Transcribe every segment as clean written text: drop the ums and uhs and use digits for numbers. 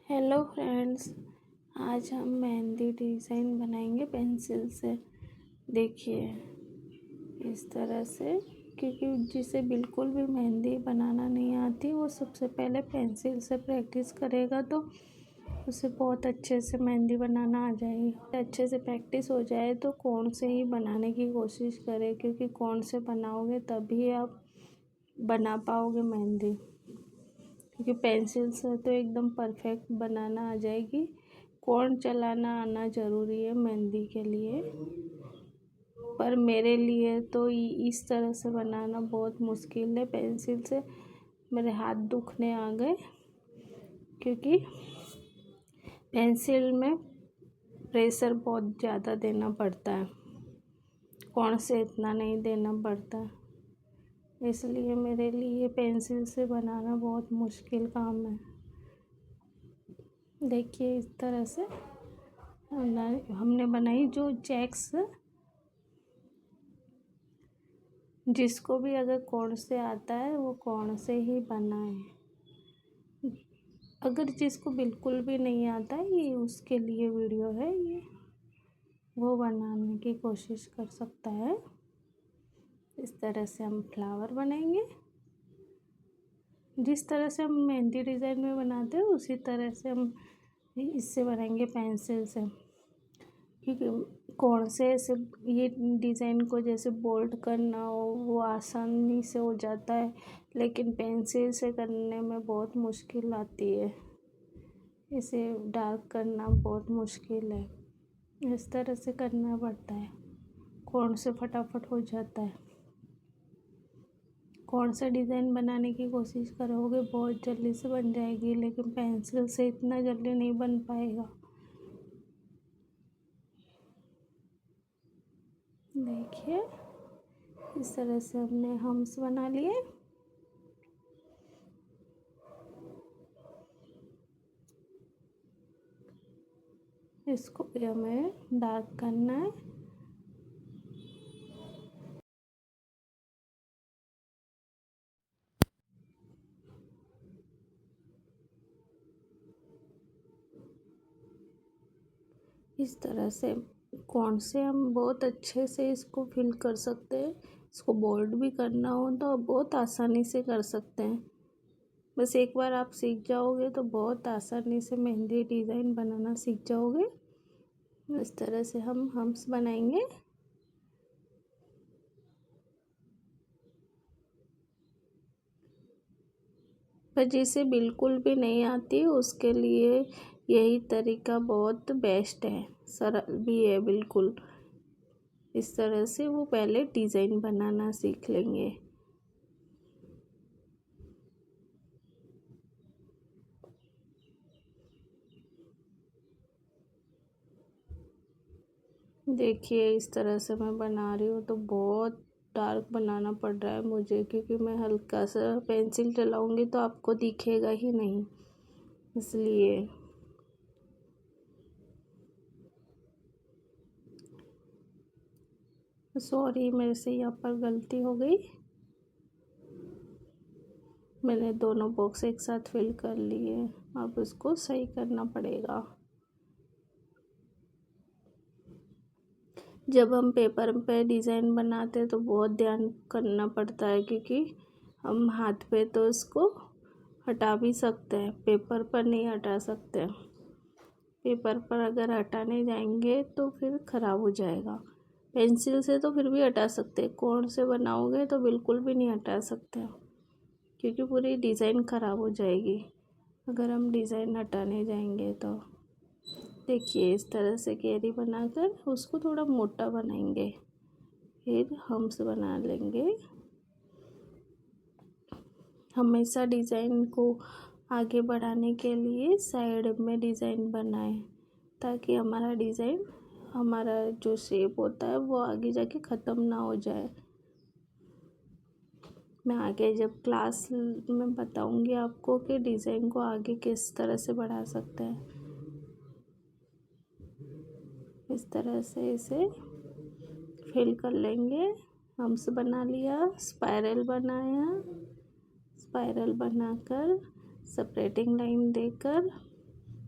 Hello friends, आज हम mehndi design बनाएंगे पेंसिल से। देखिए इस तरह से, क्योंकि जिसे बिल्कुल भी मेहंदी बनाना नहीं आती वो सबसे पहले पेंसिल से प्रैक्टिस करेगा तो उसे बहुत अच्छे से मेहंदी बनाना आ जाएगी। अच्छे से प्रैक्टिस हो जाए तो कोन से ही बनाने की कोशिश करें, क्योंकि कोन से बनाओगे तभी आप बना पाओगे मेहंदी। क्योंकि पेंसिल से तो एकदम परफेक्ट बनाना आ जाएगी। कोन चलाना आना ज़रूरी है मेहंदी के लिए, पर मेरे लिए तो इस तरह से बनाना बहुत मुश्किल है। पेंसिल से मेरे हाथ दुखने आ गए, क्योंकि पेंसिल में प्रेशर बहुत ज़्यादा देना पड़ता है, कोन से इतना नहीं देना पड़ता। इसलिए मेरे लिए पेंसिल से बनाना बहुत मुश्किल काम है। देखिए इस तरह से हमने बनाई जो चेक्स, जिसको भी अगर कोन से आता है वो कोन से ही बनाए। अगर जिसको बिल्कुल भी नहीं आता है, ये उसके लिए वीडियो है, ये वो बनाने की कोशिश कर सकता है। इस तरह से हम फ्लावर बनाएंगे। जिस तरह से हम मेहंदी डिज़ाइन में बनाते हैं उसी तरह से हम इससे बनाएंगे पेंसिल से। क्योंकि कोन से ऐसे ये डिज़ाइन को जैसे बोल्ड करना हो वो आसानी से हो जाता है, लेकिन पेंसिल से करने में बहुत मुश्किल आती है। इसे डार्क करना बहुत मुश्किल है, इस तरह से करना पड़ता है। कोन से फटाफट हो जाता है। कौन सा डिज़ाइन बनाने की कोशिश करोगे बहुत जल्दी से बन जाएगी, लेकिन पेंसिल से इतना जल्दी नहीं बन पाएगा। देखिए इस तरह से हमने हम्स बना लिए। इसको भी हमें डार्क करना है। इस तरह से कौन से हम बहुत अच्छे से इसको फिल कर सकते हैं। इसको बोल्ड भी करना हो तो बहुत आसानी से कर सकते हैं। बस एक बार आप सीख जाओगे तो बहुत आसानी से मेहंदी डिज़ाइन बनाना सीख जाओगे। इस तरह से हम हम्स बनाएंगे। पर जिसे बिल्कुल भी नहीं आती उसके लिए यही तरीका बहुत बेस्ट है, सरल भी है बिल्कुल। इस तरह से वो पहले डिज़ाइन बनाना सीख लेंगे। देखिए इस तरह से मैं बना रही हूँ तो बहुत डार्क बनाना पड़ रहा है मुझे, क्योंकि मैं हल्का सा पेंसिल चलाऊंगी तो आपको दिखेगा ही नहीं, इसलिए। सॉरी, मेरे से यहाँ पर गलती हो गई। मैंने दोनों बॉक्स एक साथ फिल कर लिए, अब उसको सही करना पड़ेगा। जब हम पेपर पे डिज़ाइन बनाते हैं तो बहुत ध्यान करना पड़ता है, क्योंकि हम हाथ पे तो इसको हटा भी सकते हैं, पेपर पर नहीं हटा सकते। पेपर पर अगर हटाने जाएंगे तो फिर ख़राब हो जाएगा। पेंसिल से तो फिर भी हटा सकते हैं, कोन से बनाओगे तो बिल्कुल भी नहीं हटा सकते, क्योंकि पूरी डिज़ाइन ख़राब हो जाएगी अगर हम डिज़ाइन हटाने जाएंगे तो। देखिए इस तरह से कैरी बनाकर उसको थोड़ा मोटा बनाएंगे, फिर हम्स बना लेंगे। हमेशा डिज़ाइन को आगे बढ़ाने के लिए साइड में डिज़ाइन बनाएं, ताकि हमारा डिज़ाइन, हमारा जो शेप होता है वो आगे जाके ख़त्म ना हो जाए। मैं आगे जब क्लास में बताऊंगी आपको कि डिज़ाइन को आगे किस तरह से बढ़ा सकते हैं। इस तरह से इसे फिल कर लेंगे। हम्स बना लिया, स्पाइरल बनाया, स्पाइरल बनाकर सेपरेटिंग लाइन देकर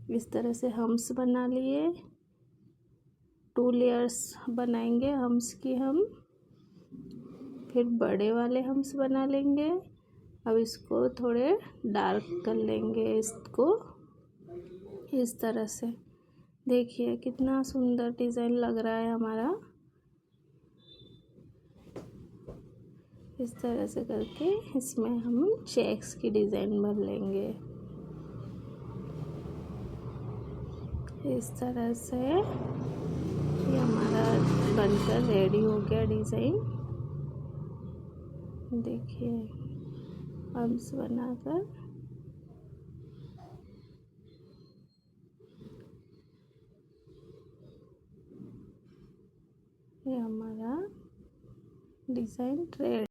इस तरह से हम्स बना लिए। 2 लेयर्स बनाएंगे हम्स की हम, फिर बड़े वाले हम्स बना लेंगे। अब इसको थोड़े डार्क कर लेंगे इसको इस तरह से। देखिए कितना सुंदर डिज़ाइन लग रहा है हमारा। इस तरह से करके इसमें हम चेक्स की डिज़ाइन बन लेंगे इस तरह से। ये हमारा बनकर रेडी हो गया डिज़ाइन। देखिए हम्स बनाकर ये हमारा डिज़ाइन रेडी।